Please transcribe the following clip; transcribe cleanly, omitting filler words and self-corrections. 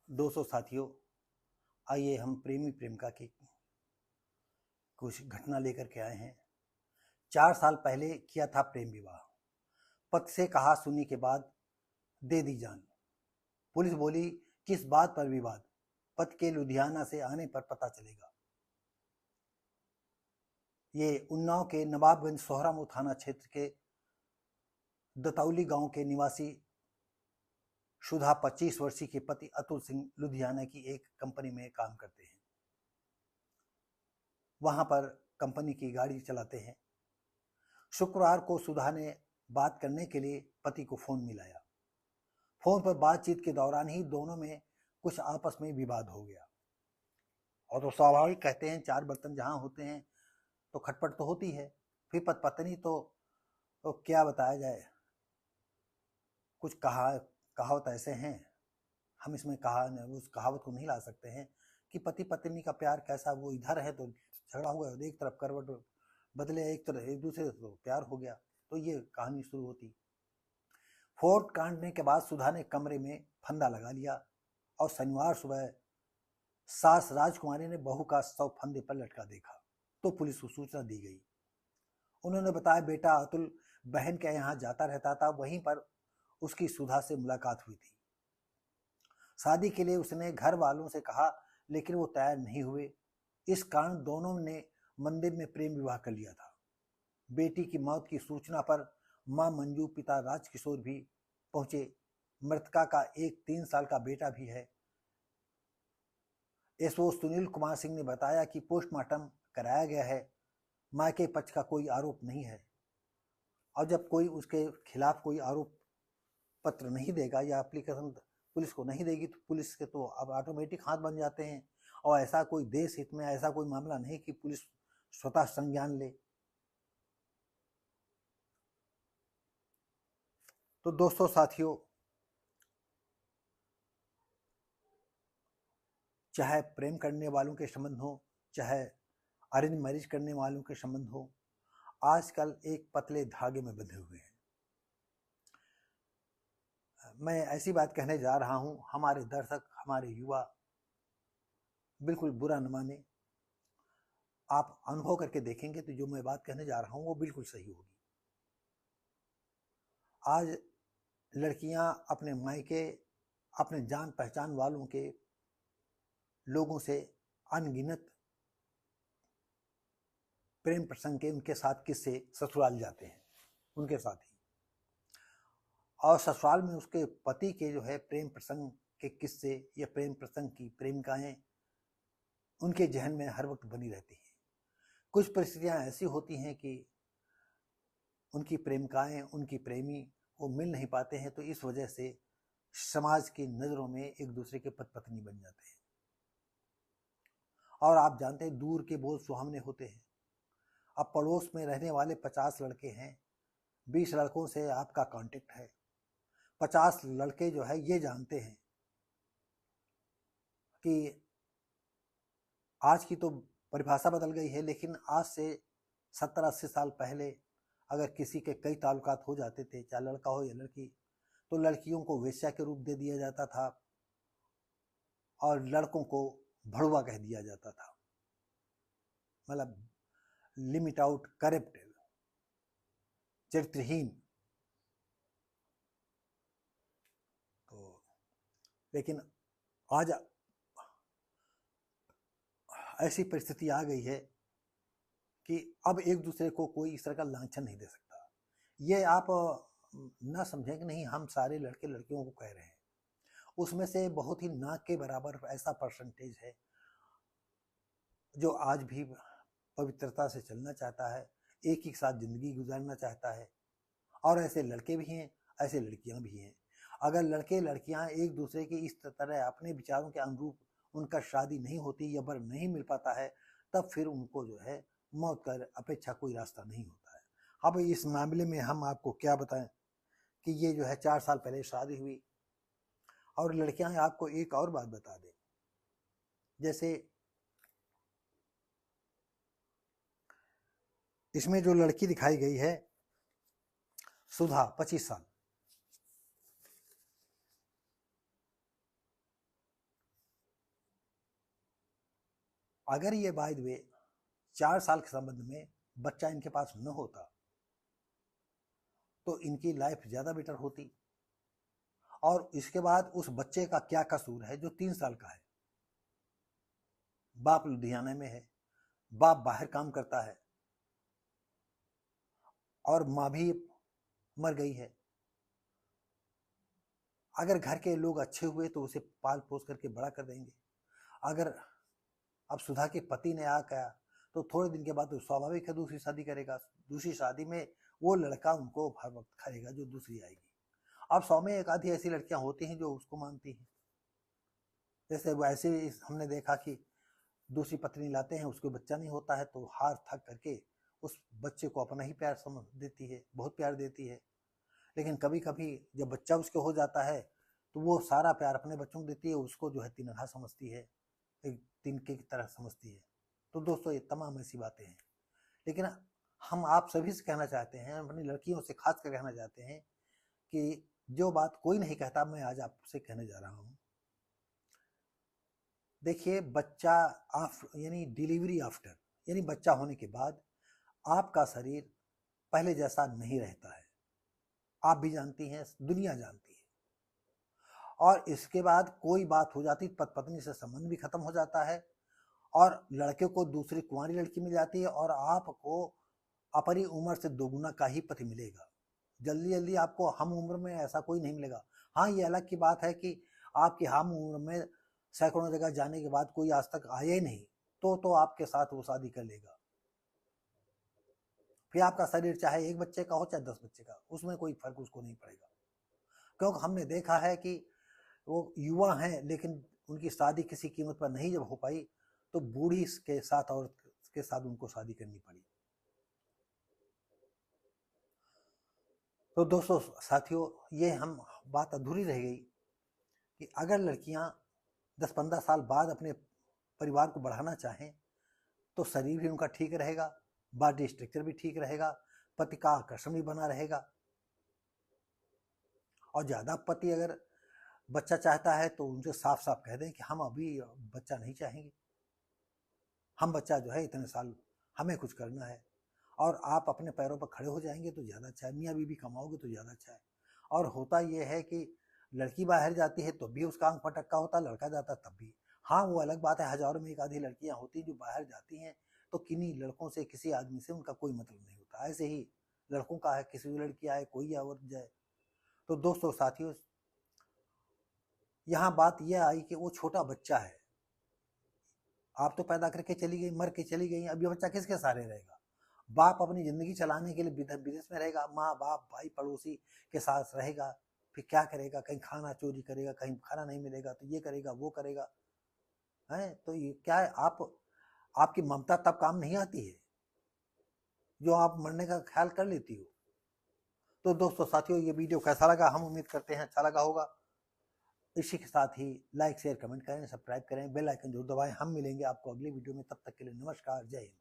दोस्तों साथियों, आइए हम प्रेमी प्रेमिका की कुछ घटना लेकर के आए हैं। 4 साल पहले किया था प्रेम विवाह। पति से कहा सुनी के बाद दे दी जान। पुलिस बोली किस बात पर विवाद, पति के लुधियाना से आने पर पता चलेगा। ये उन्नाव के नवाबगंज सोहरामऊ थाना क्षेत्र के दतौली गांव के निवासी सुधा 25 वर्षीय के पति अतुल सिंह लुधियाना की एक कंपनी में काम करते हैं। वहां पर कंपनी की गाड़ी चलाते हैं। शुक्रवार को सुधा ने बात करने के लिए पति को फोन मिलाया। फोन पर बातचीत के दौरान ही दोनों में कुछ आपस में विवाद हो गया। और तो स्वाभाविक कहते हैं, चार बर्तन जहां होते हैं तो खटपट तो होती है। फिर पति पत्नी तो क्या बताया जाए। कुछ कहावत ऐसे हैं, हम इसमें उस कहावत को नहीं ला सकते हैं कि पति पत्नी का प्यार कैसा। वो इधर है तो झगड़ा हुआ, एक तरफ करवट बदले, एक तरफ एक दूसरे से तो प्यार हो गया। तो ये कहानी शुरू होती। फोन काटने के बाद सुधा ने कमरे में फंदा लगा लिया और शनिवार सुबह सास राजकुमारी ने बहू का शव फंदे पर लटका देखा तो पुलिस को सूचना दी गई। उन्होंने बताया बेटा अतुल बहन के यहाँ जाता रहता था, वहीं पर उसकी सुधा से मुलाकात हुई थी। शादी के लिए उसने घर वालों से कहा लेकिन वो तैयार नहीं हुए। इस कारण दोनों ने मंदिर में प्रेम विवाह कर लिया था। बेटी की मौत की सूचना पर मां मंजू, पिता राजकिशोर भी पहुंचे। मृतका का एक 3 साल का बेटा भी है। एसओ सुनील कुमार सिंह ने बताया कि पोस्टमार्टम कराया गया है। मायके पक्ष का कोई आरोप नहीं है और जब कोई उसके खिलाफ कोई आरोप पत्र नहीं देगा या एप्लीकेशन पुलिस को नहीं देगी तो पुलिस के तो अब ऑटोमेटिक हाथ बन जाते हैं। और ऐसा कोई देश हित में ऐसा कोई मामला नहीं कि पुलिस स्वतः संज्ञान ले। तो दोस्तों साथियों, चाहे प्रेम करने वालों के संबंध हो, चाहे अरेंज मैरिज करने वालों के संबंध हो, आजकल एक पतले धागे में बंधे हुए हैं। मैं ऐसी बात कहने जा रहा हूं, हमारे दर्शक, हमारे युवा बिल्कुल बुरा न माने। आप अनुभव करके देखेंगे तो जो मैं बात कहने जा रहा हूं वो बिल्कुल सही होगी। आज लड़कियां अपने मायके, अपने जान पहचान वालों के लोगों से अनगिनत प्रेम प्रसंग के उनके साथ किससे ससुराल जाते हैं उनके साथ ही। और ससुराल में उसके पति के जो है प्रेम प्रसंग के किस्से या प्रेम प्रसंग की प्रेमिकाएं उनके जहन में हर वक्त बनी रहती हैं। कुछ परिस्थितियां ऐसी होती हैं कि उनकी प्रेमिकाएं, उनकी प्रेमी वो मिल नहीं पाते हैं, तो इस वजह से समाज की नजरों में एक दूसरे के पति पत्नी बन जाते हैं। और आप जानते हैं दूर के बोझ सुहावने होते हैं। अब पड़ोस में रहने वाले 50 लड़के हैं, 20 लड़कों से आपका कांटेक्ट है। 50 लड़के जो है ये जानते हैं कि आज की तो परिभाषा बदल गई है, लेकिन आज से 70-80 साल पहले अगर किसी के कई ताल्लुकात हो जाते थे, चाहे लड़का हो या लड़की, तो लड़कियों को वेश्या के रूप दे दिया जाता था और लड़कों को भड़ुआ कह दिया जाता था। मतलब लिमिट आउट, करप्ट, चरित्रहीन। तो लेकिन आज ऐसी परिस्थिति आ गई है कि अब एक दूसरे को कोई इस तरह का लांछन नहीं दे सकता। ये आप ना समझें कि नहीं हम सारे लड़के लड़कियों को कह रहे हैं, उसमें से बहुत ही ना के बराबर ऐसा परसेंटेज है जो आज भी पवित्रता से चलना चाहता है, एक ही साथ जिंदगी गुजारना चाहता है। और ऐसे लड़के भी हैं, ऐसे लड़कियां भी हैं। अगर लड़के लड़कियां एक दूसरे के इस तरह अपने विचारों के अनुरूप उनका शादी नहीं होती या वर नहीं मिल पाता है, तब फिर उनको जो है मौत का अपेक्षा कोई रास्ता नहीं होता है। अब इस मामले में हम आपको क्या बताएं कि ये जो है 4 साल पहले शादी हुई। और लड़कियां आपको एक और बात बता दें, जैसे इसमें जो लड़की दिखाई गई है सुधा 25 साल, अगर ये बाय द वे 4 साल के संबंध में बच्चा इनके पास न होता तो इनकी लाइफ ज़्यादा बेटर होती। और इसके बाद उस बच्चे का क्या कसूर है जो 3 साल का है? बाप लुधियाना में है, बाप बाहर काम करता है और माँ भी मर गई है। अगर घर के लोग अच्छे हुए तो उसे पाल पोस करके बड़ा कर देंगे। अगर अब सुधा के पति ने आ गया तो थोड़े दिन के बाद तो स्वाभाविक है दूसरी शादी करेगा। दूसरी शादी में वो लड़का उनको हर वक्त खाएगा जो दूसरी आएगी। अब 100 में एक आधी ऐसी लड़कियां होती हैं जो उसको मानती हैं। जैसे वैसे हमने देखा कि दूसरी पत्नी लाते हैं, उसको बच्चा नहीं होता है तो हार थक करके उस बच्चे को अपना ही प्यार समझ देती है, बहुत प्यार देती है। लेकिन कभी कभी जब बच्चा उसके हो जाता है तो वो सारा प्यार अपने बच्चों को देती है, उसको जो है तिनका समझती है, एक तिनके की तरह समझती है। तो दोस्तों ये तमाम ऐसी बातें हैं। लेकिन हम आप सभी से कहना चाहते हैं, अपनी लड़कियों से खास कर कहना चाहते हैं कि जो बात कोई नहीं कहता मैं आज आपसे कहने जा रहा हूँ। देखिए, बच्चा यानी डिलीवरी आफ्टर यानी बच्चा होने के बाद आपका शरीर पहले जैसा नहीं रहता है। आप भी जानती हैं, दुनिया जानती है। और इसके बाद कोई बात हो जाती, पत्नी से संबंध भी खत्म हो जाता है और लड़के को दूसरी कुंवारी लड़की मिल जाती है और आपको अपनी उम्र से दोगुना का ही पति मिलेगा। जल्दी जल्दी आपको हम उम्र में ऐसा कोई नहीं मिलेगा। हाँ, ये अलग की बात है कि आपकी हम उम्र में सैकड़ों जगह जाने के बाद कोई आज तक आया ही नहीं तो आपके साथ वो शादी कर लेगा। फिर आपका शरीर चाहे 1 बच्चे का हो चाहे 10 बच्चे का, उसमें कोई फर्क उसको नहीं पड़ेगा। क्योंकि हमने देखा है कि वो युवा हैं लेकिन उनकी शादी किसी कीमत पर नहीं जब हो पाई तो बूढ़ी के साथ और के साथ उनको शादी करनी पड़ी। तो दोस्तों साथियों, ये हम बात अधूरी रह गई कि अगर लड़कियां 10-15 साल बाद अपने परिवार को बढ़ाना चाहें तो शरीर भी उनका ठीक रहेगा, बॉडी स्ट्रक्चर भी ठीक रहेगा, पति का आकर्षण भी बना रहेगा। और ज़्यादा पति अगर बच्चा चाहता है तो उनसे साफ साफ कह दें कि हम अभी बच्चा नहीं चाहेंगे, हम बच्चा जो है इतने साल हमें कुछ करना है और आप अपने पैरों पर खड़े हो जाएंगे तो ज़्यादा अच्छा है, मियाँ बीवी कमाओगे तो ज़्यादा अच्छा है। और होता यह है कि लड़की बाहर जाती है तो भी उसका आंख फटक्का होता, लड़का जाता तब भी। हाँ, वो अलग बात है, हजारों में एक आधी लड़कियां होती जो बाहर जाती हैं तो किन्हीं लड़कों से, किसी आदमी से उनका कोई मतलब नहीं होता। ऐसे ही लड़कों का है, किसी भी लड़की आए कोई और जाए। तो दोस्तों साथियों, यहाँ बात यह आई कि वो छोटा बच्चा है, आप तो पैदा करके चली गई, मर के चली गई, अब ये बच्चा किसके सहारे रहेगा? बाप अपनी जिंदगी चलाने के लिए विदेश में रहेगा, माँ बाप भाई पड़ोसी के साथ रहेगा, फिर क्या करेगा? कहीं खाना चोरी करेगा, कहीं खाना नहीं मिलेगा तो ये करेगा वो करेगा, है तो ये क्या है? आपकी ममता तब काम नहीं आती है जो आप मरने का ख्याल कर लेती हो। तो दोस्तों साथियों, ये वीडियो कैसा लगा? हम उम्मीद करते हैं अच्छा लगा होगा। इसी के साथ ही लाइक शेयर कमेंट करें, सब्सक्राइब करें, बेल आइकन जरूर दबाएं। हम मिलेंगे आपको अगली वीडियो में, तब तक के लिए नमस्कार, जय हिंद।